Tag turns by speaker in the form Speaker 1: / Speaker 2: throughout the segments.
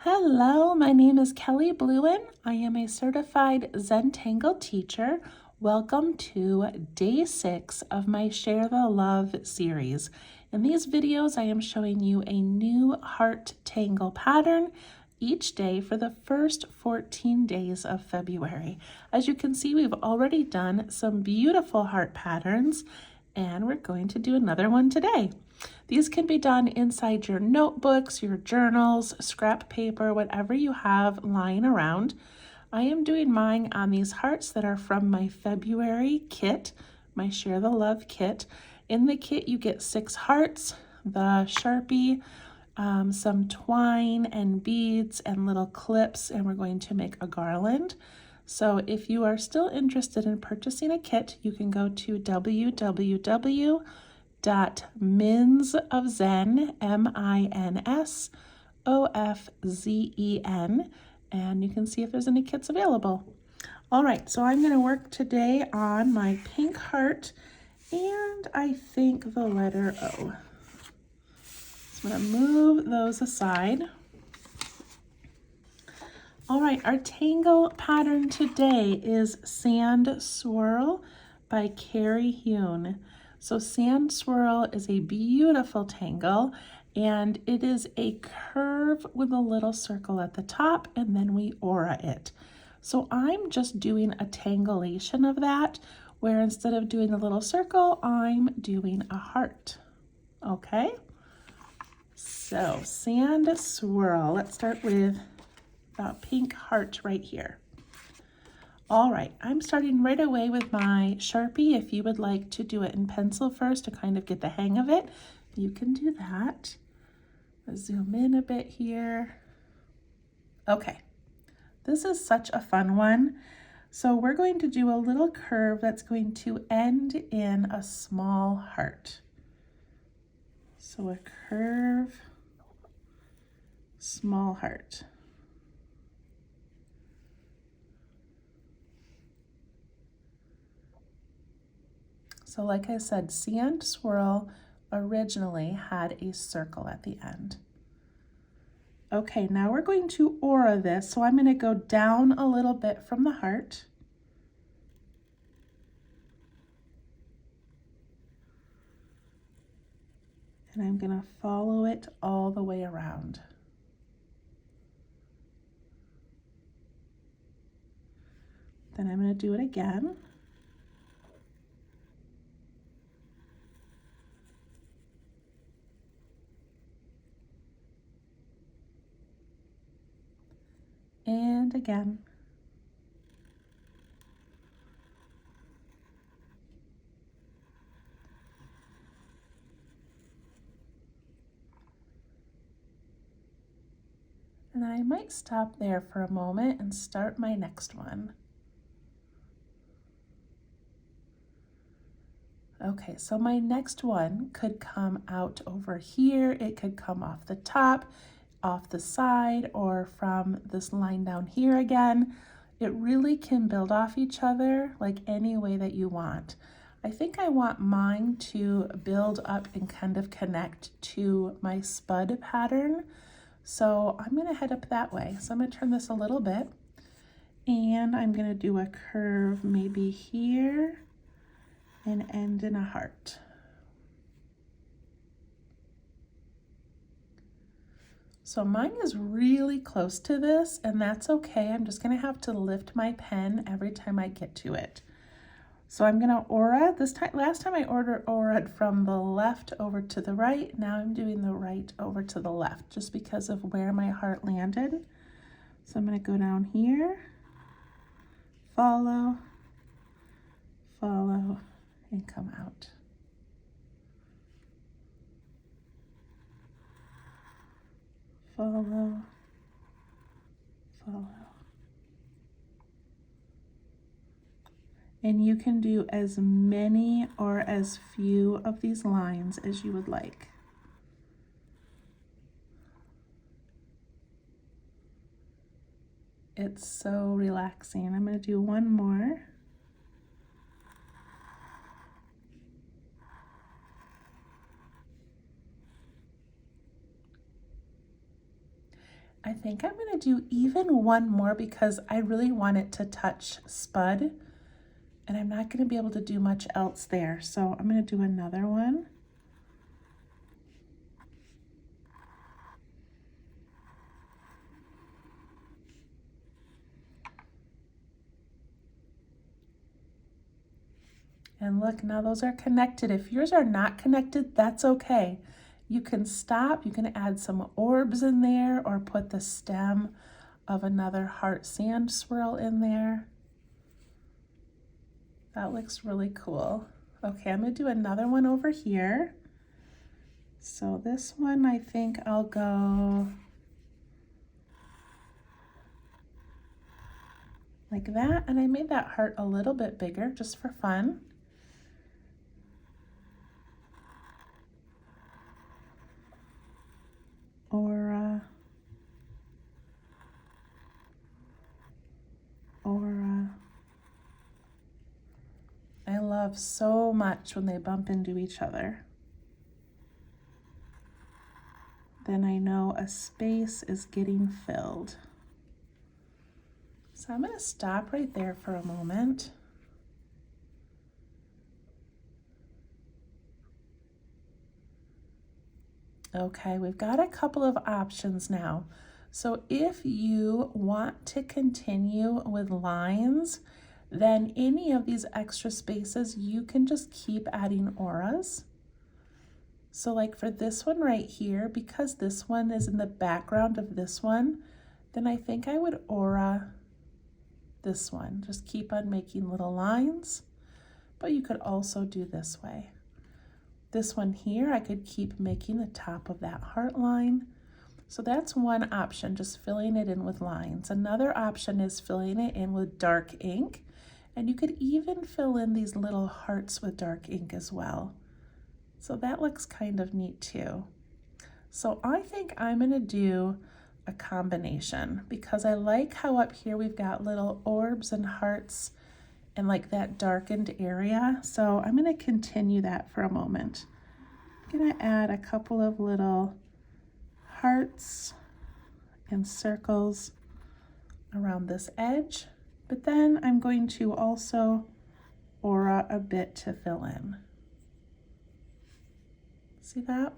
Speaker 1: Hello, my name is Kelly Bluen. I am a certified Zentangle teacher. Welcome to day 6 of my Share the Love series. In these videos, I am showing you a new heart tangle pattern each day for the first 14 days of February. As you can see, we've already done some beautiful heart patterns, and we're going to do another one today. These can be done inside your notebooks, your journals, scrap paper, whatever you have lying around. I am doing mine on these hearts that are from my February kit, my Share the Love kit. In the kit, you get 6 hearts, the Sharpie, some twine and beads and little clips, and we're going to make a garland. So if you are still interested in purchasing a kit, you can go to www.minsofzen, MINSOFZEN, and you can see if there's any kits available. All right, so I'm going to work today on my pink heart, and I think the letter O. So I'm going to move those aside. All right, our tangle pattern today is Sandswirl by Carrie Hune. So Sandswirl is a beautiful tangle, and it is a curve with a little circle at the top, and then we aura it. So I'm just doing a tangulation of that, where instead of doing a little circle, I'm doing a heart. Okay? So Sandswirl, let's start with a pink heart right here. All right, I'm starting right away with my Sharpie. If you would like to do it in pencil first to kind of get the hang of it, you can do that. Let's zoom in a bit here. Okay, this is such a fun one. So we're going to do a little curve that's going to end in a small heart. So a curve, small heart. So like I said, Sandswirl originally had a circle at the end. Okay, now we're going to aura this. So I'm going to go down a little bit from the heart. And I'm going to follow it all the way around. Then I'm going to do it again. And again. And I might stop there for a moment and start my next one. Okay, so my next one could come out over here. It could come off the top, off the side, or from this line down here again. It really can build off each other like any way that you want. I think I want mine to build up and kind of connect to my spud pattern. So I'm gonna head up that way. So I'm gonna turn this a little bit, and I'm gonna do a curve maybe here and end in a heart. So mine is really close to this, and that's okay. I'm just gonna have to lift my pen every time I get to it. So I'm gonna aura this time. Last time I auraed from the left over to the right. Now I'm doing the right over to the left just because of where my heart landed. So I'm gonna go down here, follow, follow, and come out. Follow, follow. And you can do as many or as few of these lines as you would like. It's so relaxing. I'm going to do one more. I think I'm going to do even one more because I really want it to touch Spud, and I'm not going to be able to do much else there. So I'm going to do another one. And look, now those are connected. If yours are not connected, that's okay. You can stop, you can add some orbs in there or put the stem of another heart sand swirl in there. That looks really cool. Okay, I'm gonna do another one over here. So this one, I think I'll go like that. And I made that heart a little bit bigger just for fun. Aura. I love so much when they bump into each other. Then I know a space is getting filled. So I'm going to stop right there for a moment. Okay, we've got a couple of options now. So if you want to continue with lines, then any of these extra spaces, you can just keep adding auras. So like for this one right here, because this one is in the background of this one, then I think I would aura this one. Just keep on making little lines, but you could also do this way. This one here, I could keep making the top of that heart line. So that's one option, just filling it in with lines. Another option is filling it in with dark ink, and you could even fill in these little hearts with dark ink as well. So that looks kind of neat too. So I think I'm gonna do a combination because I like how up here we've got little orbs and hearts and like that darkened area. So I'm gonna continue that for a moment. I'm gonna add a couple of little hearts and circles around this edge, but then I'm going to also aura a bit to fill in. See that?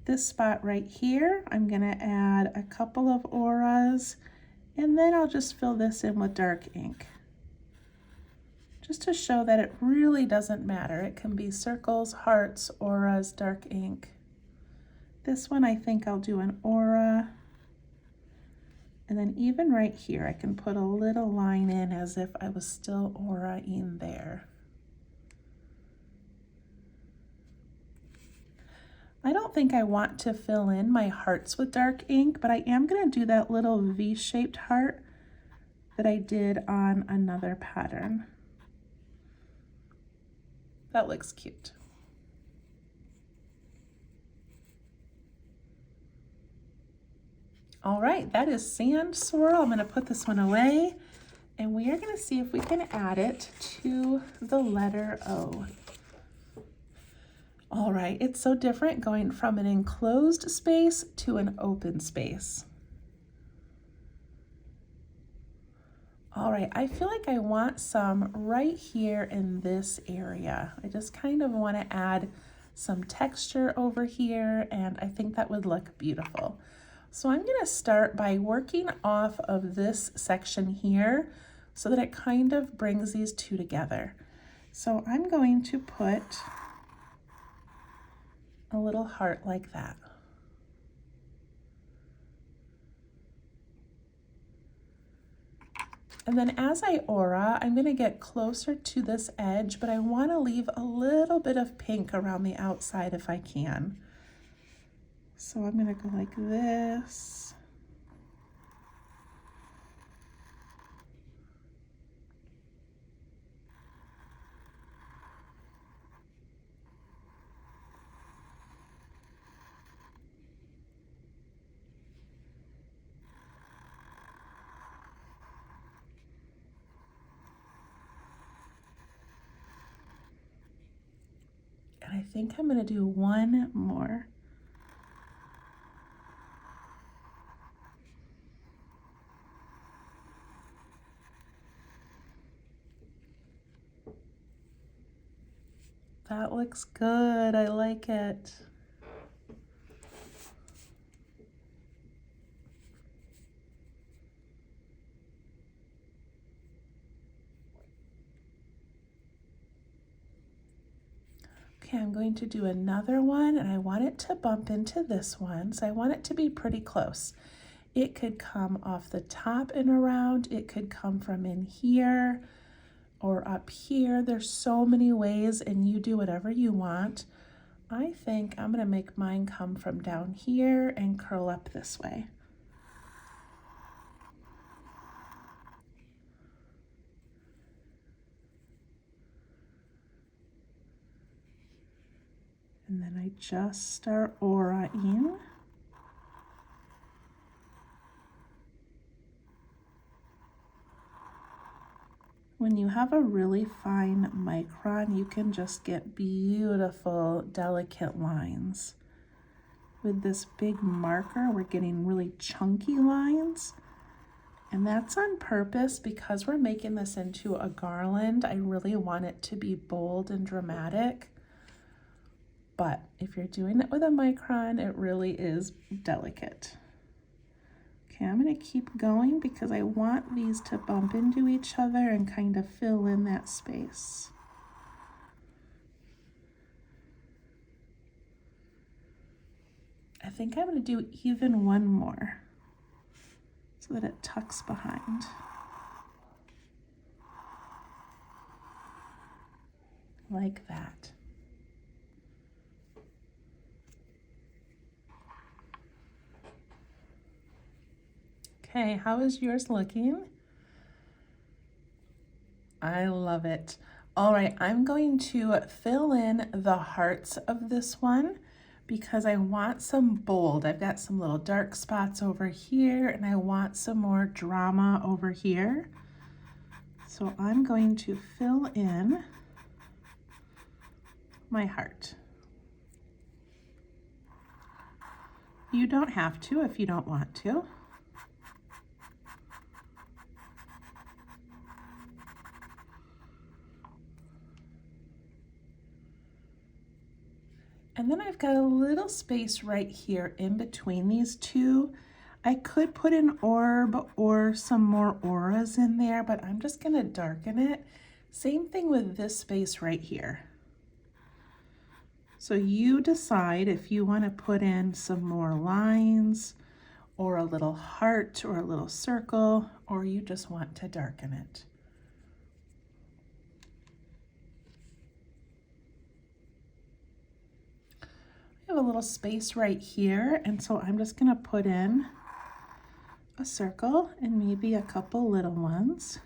Speaker 1: This spot right here, I'm gonna add a couple of auras, and then I'll just fill this in with dark ink. Just to show that it really doesn't matter. It can be circles, hearts, auras, dark ink. This one I think I'll do an aura. And then even right here, I can put a little line in as if I was still aura-ing there. I don't think I want to fill in my hearts with dark ink, but I am going to do that little V-shaped heart that I did on another pattern. That looks cute. All right, that is Sandswirl. I'm going to put this one away, and we are going to see if we can add it to the letter O. All right, it's so different going from an enclosed space to an open space. All right, I feel like I want some right here in this area. I just kind of want to add some texture over here, and I think that would look beautiful. So I'm going to start by working off of this section here so that it kind of brings these two together. So I'm going to put a little heart like that. And then as I aura, I'm going to get closer to this edge, but I want to leave a little bit of pink around the outside if I can. So I'm going to go like this. And I think I'm going to do one more. That looks good. I like it. Okay, I'm going to do another one, and I want it to bump into this one, so I want it to be pretty close. It could come off the top and around. It could come from in here or up here. There's so many ways, and you do whatever you want. I think I'm gonna make mine come from down here and curl up this way. And then I just start aura-ing. When you have a really fine micron, you can just get beautiful, delicate lines. With this big marker, we're getting really chunky lines. And that's on purpose because we're making this into a garland. I really want it to be bold and dramatic. But if you're doing it with a micron, it really is delicate. Okay, I'm gonna keep going because I want these to bump into each other and kind of fill in that space. I think I'm gonna do even one more so that it tucks behind. Like that. Okay, how is yours looking? I love it. All right, I'm going to fill in the hearts of this one because I want some bold. I've got some little dark spots over here and I want some more drama over here. So I'm going to fill in my heart. You don't have to if you don't want to. And then I've got a little space right here in between these two. I could put an orb or some more auras in there, but I'm just gonna darken it. Same thing with this space right here. So you decide if you want to put in some more lines or a little heart or a little circle, or you just want to darken it. I have a little space right here, and so I'm just going to put in a circle and maybe a couple little ones.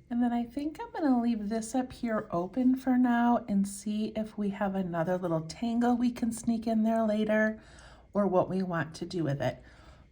Speaker 1: And then I think I'm going to leave this up here open for now and see if we have another little tangle we can sneak in there later or what we want to do with it.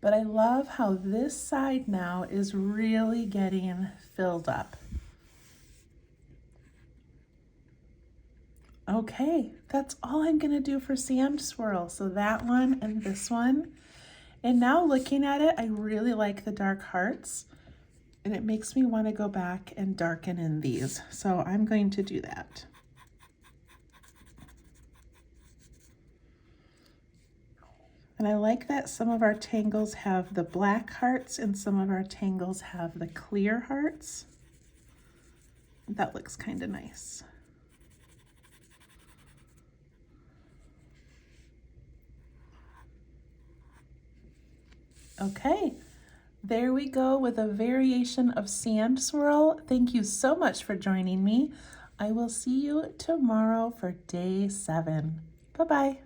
Speaker 1: But I love how this side now is really getting filled up. Okay, that's all I'm going to do for Sandswirl. So that one and this one. And now looking at it, I really like the dark hearts. And it makes me want to go back and darken in these. So I'm going to do that. And I like that some of our tangles have the black hearts and some of our tangles have the clear hearts. That looks kind of nice. Okay. There we go with a variation of Sandswirl. Thank you so much for joining me. I will see you tomorrow for day 7. Bye-bye.